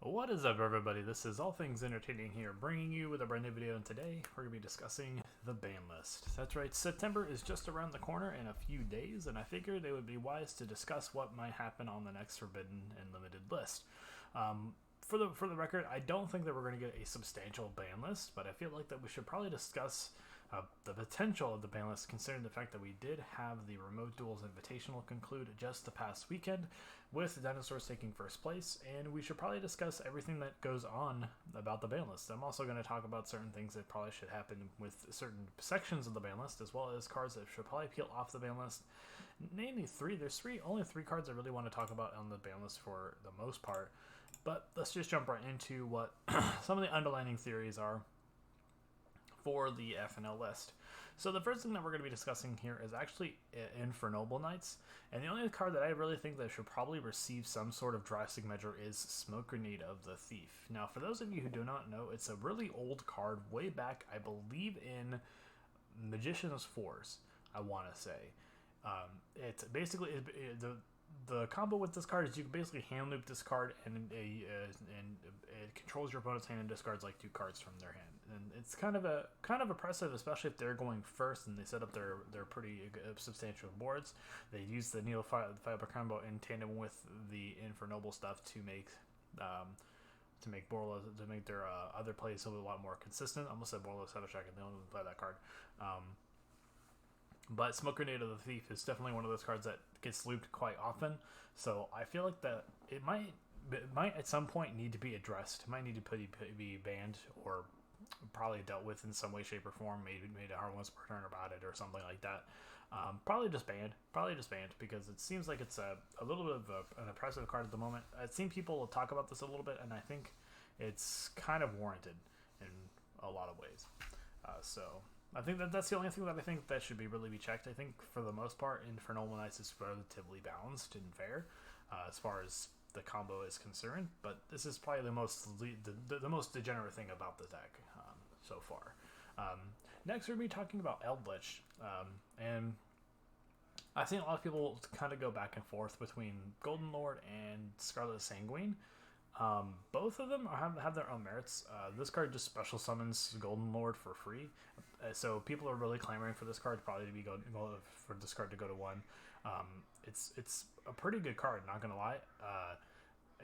What is up, everybody? This is All Things Entertaining here, bringing you with a brand new video, and today we're going to be discussing the ban list. That's right, September is just around the corner in a few days, and I figured it would be wise to discuss what might happen on the next Forbidden and Limited list. For the record, I don't think that we're going to get a substantial ban list, but I feel like that we should probably discuss the potential of the ban list, considering the fact that we did have the Remote Duels Invitational conclude just the past weekend, with Dinosaurs taking first place, and we should probably discuss everything that goes on about the ban list. I'm also going to talk about certain things that probably should happen with certain sections of the ban list, as well as cards that should probably peel off the ban list. Namely, only three cards I really want to talk about on the ban list for the most part. But let's just jump right into what some of the underlying theories are for the FNL list. So the first thing that we're going to be discussing here is actually Infernoble Knights, and the only card that I really think that should probably receive some sort of drastic measure is Smoke Grenade of the Thief. Now, for those of you who do not know, it's a really old card, way back, I believe, in Magician's Force, I want to say. It's basically the combo with this card is you can basically hand loop this card, and it controls your opponent's hand and discards like two cards from their hand. And it's kind of oppressive, especially if they're going first and they set up their pretty substantial boards. They use the Needle Fiber combo in tandem with the Infernoble stuff to make Boros, to make their other plays a lot more consistent. I almost said Boros Savage Dragon, they only play that card. But Smoke Grenade of the Thief is definitely one of those cards that gets looped quite often. So I feel like that it might at some point need to be addressed. It might need to be banned, or probably dealt with in some way, shape, or form. Maybe made a hard one's per turn about it or something like that. Probably just banned. Because it seems like it's a little bit of an oppressive card at the moment. I've seen people talk about this a little bit, and I think it's kind of warranted in a lot of ways. So I think that's the only thing that I think that should really be checked. I think for the most part, Infernoble Knights is relatively balanced and fair as far as the combo is concerned. But this is probably the most degenerate thing about the deck so far. Next, we're going to be talking about Eldritch, and I think a lot of people kind of go back and forth between Golden Lord and Scarlet Sanguine. Both of them have their own merits. This card just special summons Golden Lord for free, so people are really clamoring for this card probably to be for this card to go to 1. It's a pretty good card, not gonna lie,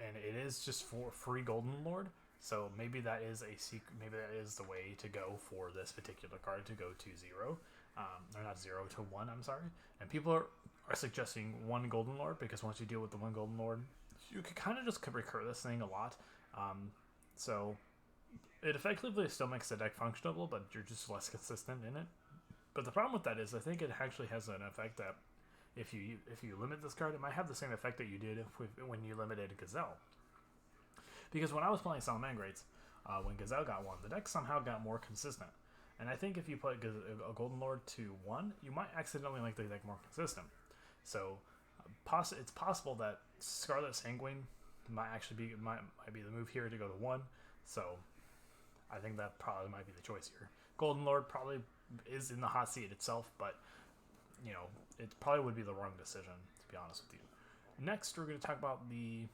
and it is just for free Golden Lord. So maybe that is a secret. Maybe that is the way to go for this particular card, to go to 0, or not 0 to 1. I'm sorry, and people are suggesting 1 Golden Lord, because once you deal with the 1 Golden Lord, you could kind of just recur this thing a lot. So it effectively still makes the deck functionable, but you're just less consistent in it. But the problem with that is I think it actually has an effect that if you limit this card, it might have the same effect that you did when you limited Gazelle. Because when I was playing Salamangreats, when Gazelle got 1, the deck somehow got more consistent. And I think if you put a Golden Lord to 1, you might accidentally make the deck more consistent. So it's possible that Scarlet Sanguine might be the move here to go to 1. So I think that probably might be the choice here. Golden Lord probably is in the hot seat itself, but it probably would be the wrong decision, to be honest with you. Next, we're going to talk about the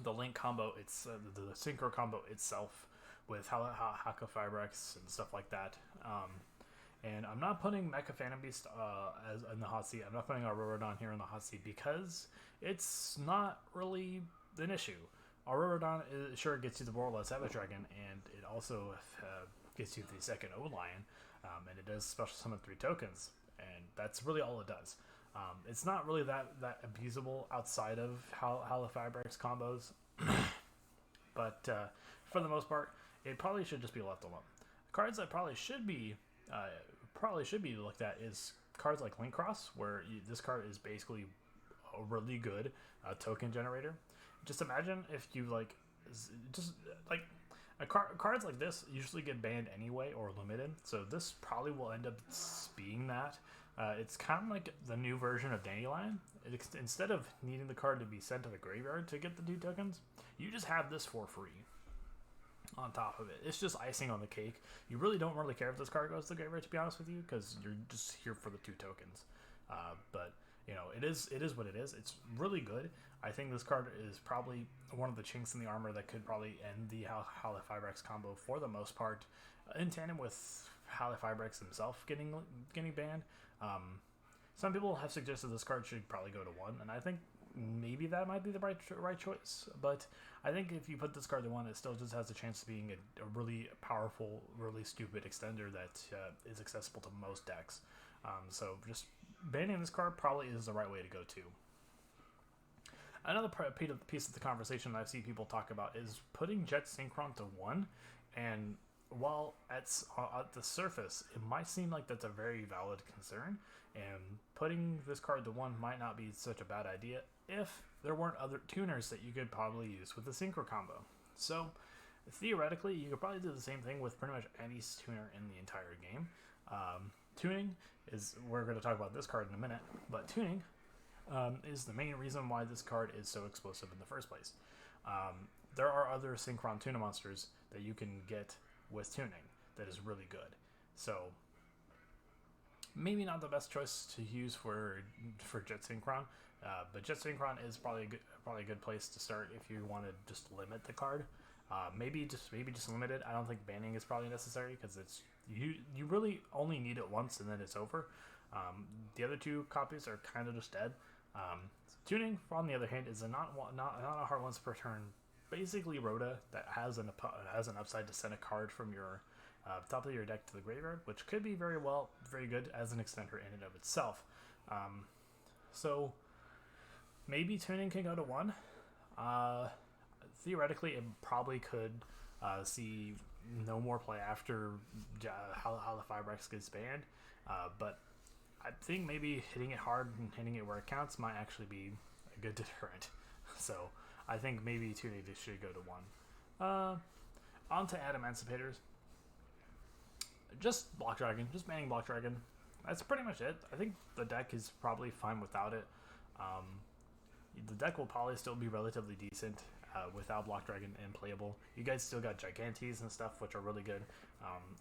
Link combo. It's the Synchro combo itself with Haka Fibrex and stuff like that. And I'm not putting Mecha Phantom Beast as in the hot seat. I'm not putting Auroradon here in the hot seat because it's not really an issue. Auroradon sure gets you the Boros Savage Dragon, and it also gets you the second O-Lion, and it does special summon 3 tokens, and that's really all it does. It's not really that abusable outside of Halifibrex combos, but for the most part, it probably should just be left alone. Cards that probably should be looked at is cards like Link Cross, where this card is basically a really good token generator. Just imagine if you cards like this usually get banned anyway or limited, so this probably will end up being that. It's kind of like the new version of Dandelion. Instead of needing the card to be sent to the graveyard to get the 2 tokens, you just have this for free on top of it. It's just icing on the cake. You really don't care if this card goes to the graveyard, to be honest with you, because you're just here for the 2 tokens. But it is what it is. It's really good. I think this card is probably one of the chinks in the armor that could probably end the Halifibrex combo for the most part, in tandem with Halifibrex himself getting banned. Some people have suggested this card should probably go to 1, and I think maybe that might be the right choice. But I think if you put this card to 1, it still just has a chance of being a really powerful, really stupid extender that is accessible to most decks. So just banning this card probably is the right way to go too. Another piece of the conversation that I see people talk about is putting Jet Synchron to 1, and while at the surface it might seem like that's a very valid concern, and putting this card to 1 might not be such a bad idea if there weren't other tuners that you could probably use with the Synchro combo. So theoretically, you could probably do the same thing with pretty much any tuner in the entire game. Tuning is, we're going to talk about this card in a minute, but tuning is the main reason why this card is so explosive in the first place. There are other Synchron tuna monsters that you can get with tuning that is really good. So maybe not the best choice to use for Jet Synchron, but Jet Synchron is probably a good place to start if you want to just limit the card. Maybe just limit it. I don't think banning is probably necessary because it's you really only need it once and then it's over. The other 2 copies are kind of just dead. Tuning, on the other hand, is not a hard once per turn. Basically, Rhoda that has an upside to send a card from your top of your deck to the graveyard, which could be very good as an extender in and of itself. So maybe tuning can go to 1. Theoretically, it probably could see no more play after Halifibrex gets banned, but I think maybe hitting it hard and hitting it where it counts might actually be a good deterrent. So I think maybe tuning should go to 1. On to Adamanticators. Just Block Dragon, just banning Block Dragon. That's pretty much it. I think the deck is probably fine without it. The deck will probably still be relatively decent without Block Dragon and playable. You guys still got Gigantes and stuff, which are really good.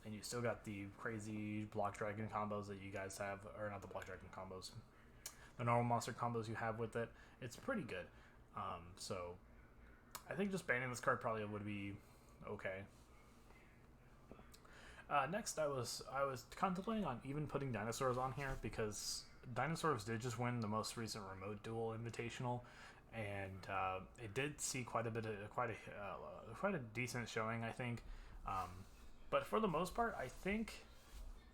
And you still got the crazy Block Dragon combos that you guys have, or not the Block Dragon combos, the normal monster combos you have with it. It's pretty good. So I think just banning this card probably would be okay. Next, I was contemplating on even putting Dinosaurs on here because Dinosaurs did just win the most recent Remote Duel Invitational, and it did see quite a decent showing, I think. But for the most part, I think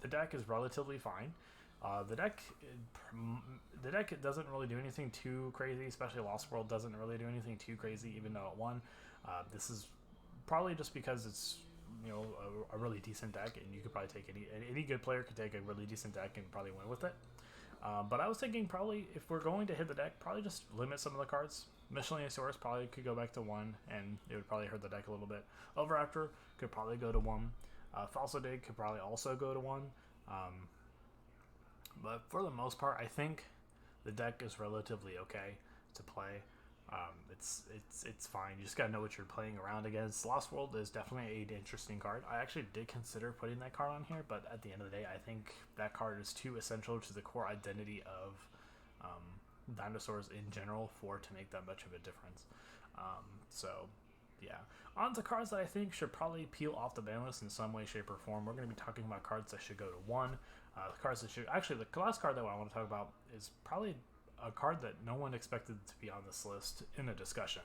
the deck is relatively fine. The deck doesn't really do anything too crazy, especially Lost World doesn't really do anything too crazy, even though it won. This is probably just because it's a really decent deck, and you could probably take any good player could take a really decent deck and probably win with it. But I was thinking probably if we're going to hit the deck, probably just limit some of the cards. Miscellaneous probably could go back to 1, and it would probably hurt the deck a little bit. Overactor could probably go to 1. Falso Dig could probably also go to 1. But for the most part, I think the deck is relatively okay to play. It's fine. You just gotta know what you're playing around against. Lost World is definitely an interesting card. I actually did consider putting that card on here, but at the end of the day, I think that card is too essential to the core identity of Dinosaurs in general to make that much of a difference. So yeah, on to cards that I think should probably peel off the ban list in some way, shape, or form. We're going to be talking about cards that should go to 1. Cards that should actually, the last card that I want to talk about is probably a card that no one expected to be on this list in a discussion,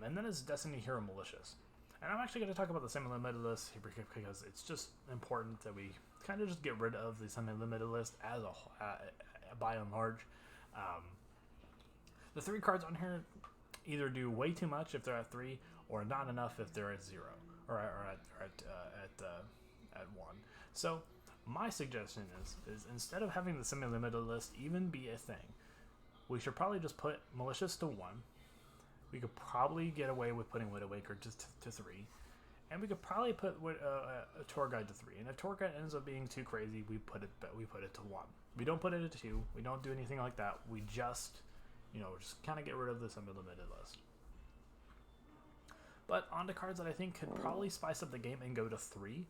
and that is Destiny Hero Malicious. And I'm actually going to talk about the semi-limited list because it's just important that we kind of just get rid of the semi-limited list as by and large. The 3 cards on here either do way too much if they're at 3, or not enough if they're at 0, or at 1. So my suggestion is instead of having the semi-limited list even be a thing, we should probably just put Malicious to 1. We could probably get away with putting Widowmaker to 3. And we could probably put a Tour Guide to 3. And if Tour Guide ends up being too crazy, we put it to 1. We don't put it to 2. We don't do anything like that. We just kind of get rid of the semi-limited list. But on to cards that I think could probably spice up the game and go to 3.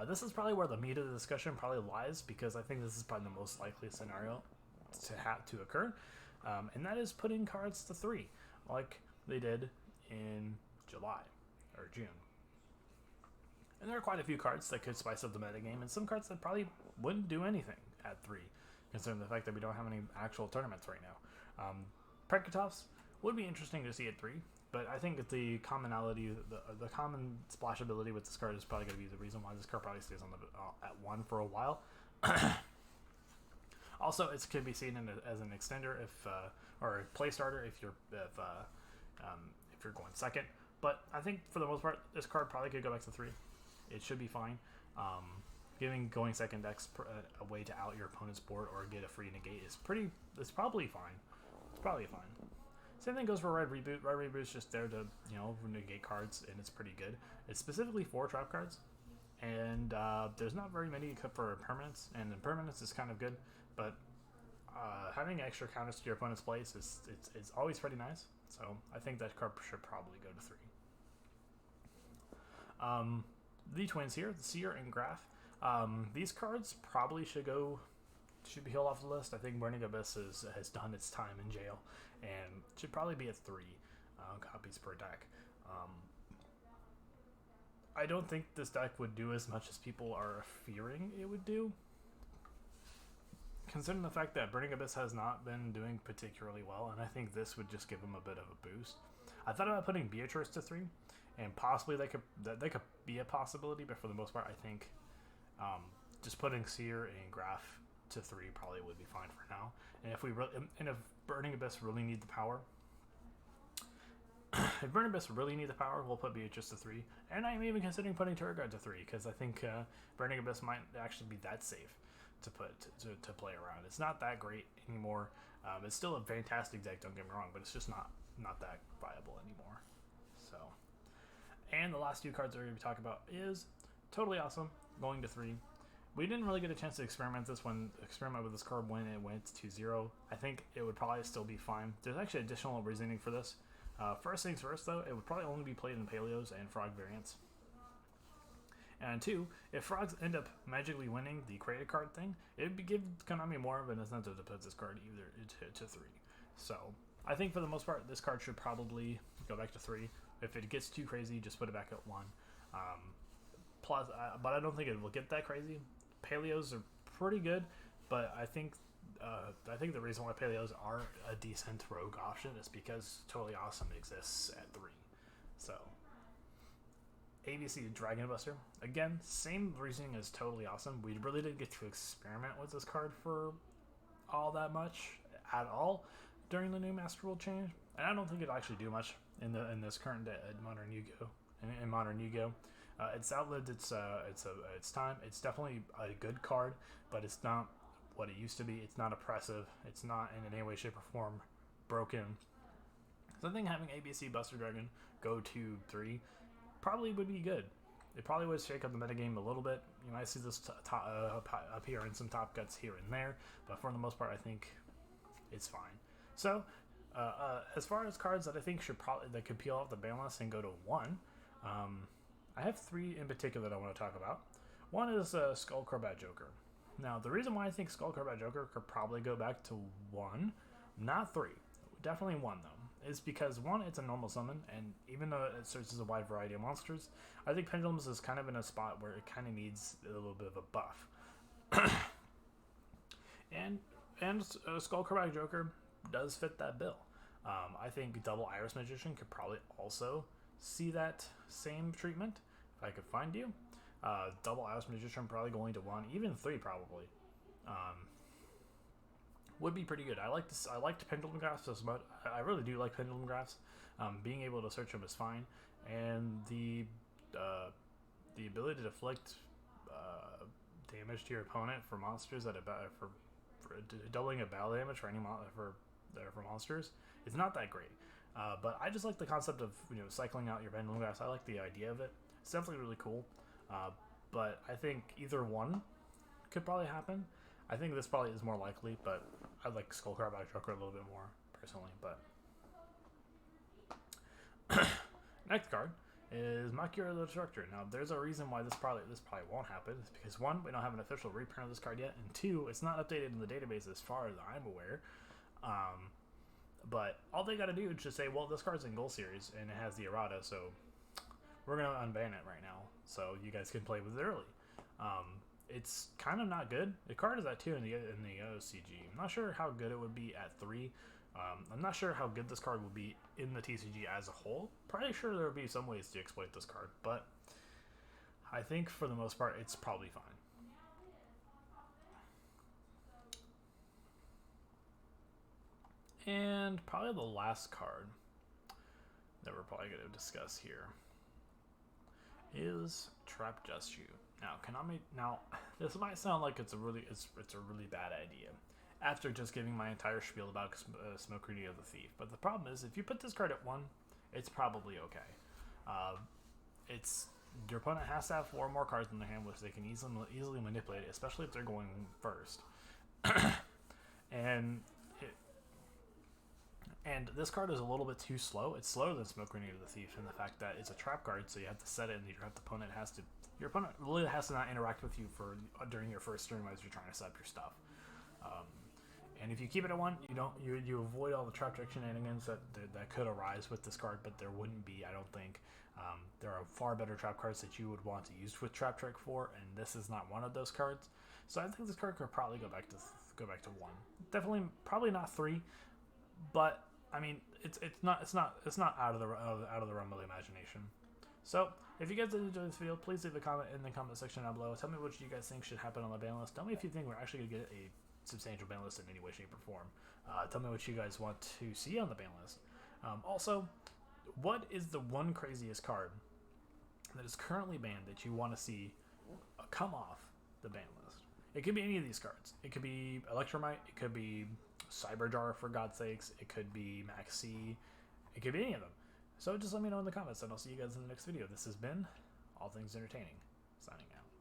This is probably where the meat of the discussion probably lies, because I think this is probably the most likely scenario to occur. And that is putting cards to 3. like they did in July or June. And there are quite a few cards that could spice up the metagame, and some cards that probably wouldn't do anything at 3, considering the fact that we don't have any actual tournaments right now. Prekitovs would be interesting to see at 3, but I think that the commonality, the common splashability with this card is probably going to be the reason why this card probably stays on the at 1 for a while. Also, it can be seen as an extender or a play starter if you're going second. But I think for the most part, this card probably could go back to 3. It should be fine. Giving going second decks a way to out your opponent's board or get a free negate is it's probably fine. It's probably fine. Same thing goes for Red Reboot. Red Reboot is just there to negate cards, and it's pretty good. It's specifically 4 trap cards, and there's not very many for permanents, and impermanence is kind of good, but having extra counters to your opponent's plays is always pretty nice. So I think that card should probably go to 3. The twins here, the Seer and Graf. These cards probably should be held off the list. I think Burning Abyss has done its time in jail and should probably be at 3 copies per deck. I don't think this deck would do as much as people are fearing it would do, considering the fact that Burning Abyss has not been doing particularly well, and I think this would just give them a bit of a boost. I thought about putting Beatrice to 3, and possibly they could be a possibility, but for the most part, I think just putting Seer and Graf to 3 probably would be fine for now. And if Burning Abyss really need the power, we'll put Beatrice to 3, and I'm even considering putting Turgid to 3 because I think Burning Abyss might actually be that safe to play around. It's not that great anymore. It's still a fantastic deck, don't get me wrong, but it's just not that viable anymore. So, and the last 2 cards we're going to be talking about is Totally Awesome, going to 3. We didn't really get a chance to experiment with this card when it went to 0. I think it would probably still be fine. There's actually additional reasoning for this. First things first, though, it would probably only be played in Paleos and Frog variants. And 2, if Frogs end up magically winning the created card thing, it would give Konami more of an incentive to put this card either to 3. So I think for the most part, this card should probably go back to 3. If it gets too crazy, just put it back at 1. But I don't think it will get that crazy. Paleos are pretty good, but I think the reason why Paleos are a decent rogue option is because Totally Awesome exists at 3. So ABC Dragon Buster, again, same reasoning as Totally Awesome. We really didn't get to experiment with this card for all that much at all during the new Master Rule change, and I don't think it'll actually do much in this current Modern Yu-Gi-Oh. In Modern Yu-Gi-Oh. It's outlived its time. It's definitely a good card, but it's not what it used to be. It's not oppressive. It's not in any way, shape, or form broken. So I think having ABC Buster Dragon go to 3 probably would be good. It probably would shake up the metagame a little bit. You might see this appear in some top cuts here and there, but for the most part, I think it's fine. So, as far as cards that I think that could peel off the ban list and go to 1, I have 3 in particular that I want to talk about. One is Skull Crobat Joker. Now, the reason why I think Skull Crobat Joker could probably go back to 1, not 3, definitely 1 though, is because 1, it's a normal summon, and even though it searches a wide variety of monsters, I think Pendulums is kind of in a spot where it kind of needs a little bit of a buff. and Skull Crobat Joker does fit that bill. I think Double Iris Magician could probably also see that same treatment if I could find you. Double Iris Magician probably going to 1, even 3 probably. Would be pretty good. I liked Pendulum Graphs as much. I really do like Pendulum Graphs. Being able to search them is fine, and the ability to deflect damage to your opponent for monsters for doubling a battle damage for for monsters is not that great. But I just like the concept of cycling out your Pendulum Graphs. I like the idea of it. It's definitely really cool. But I think either one could probably happen. I think this probably is more likely, but I like Skull Crobat Joker a little bit more personally. But next card is Makira the Destructor. Now, there's a reason why this probably won't happen. It's because 1, we don't have an official reprint of this card yet, and 2, it's not updated in the database as far as I'm aware. But all they got to do is just say, well, this card's in Gold Series and it has the errata, so we're gonna unban it right now, so you guys can play with it early. It's kind of not good. The card is at 2 in the OCG. I'm not sure how good it would be at 3. I'm not sure how good this card would be in the TCG as a whole. Probably sure there would be some ways to exploit this card, but I think for the most part, it's probably fine. And probably the last card that we're probably going to discuss here is Trap Just You. Now, Konami. Now, this might sound like it's a really bad idea after just giving my entire spiel about Smokery of the Thief. But the problem is, if you put this card at 1, it's probably okay. It's your opponent has to have 4 more cards in their hand, which they can easily manipulate, especially if they're going first. And this card is a little bit too slow. It's slower than Smoke Grenade of the Thief in the fact that it's a trap card, so you have to set it, and your opponent really has to not interact with you during your first turn as you're trying to set up your stuff. And if you keep it at 1, you avoid all the trap trick shenanigans that could arise with this card, but there wouldn't be, I don't think. There are far better trap cards that you would want to use with trap trick for, and this is not one of those cards. So I think this card could probably go back to 1. Definitely, probably not 3, but I mean, it's not out of the realm of the imagination. So, if you guys did enjoy this video, please leave a comment in the comment section down below. Tell me what you guys think should happen on the ban list. Tell me if you think we're actually going to get a substantial ban list in any way, shape, or form. Tell me what you guys want to see on the ban list. Also, what is the one craziest card that is currently banned that you want to see come off the ban list? It could be any of these cards. It could be Electromite. It could be Cyberjar, for God's sakes. It could be Maxi. It could be any of them. So just let me know in the comments, and I'll see you guys in the next video. This has been All Things Entertaining, signing out.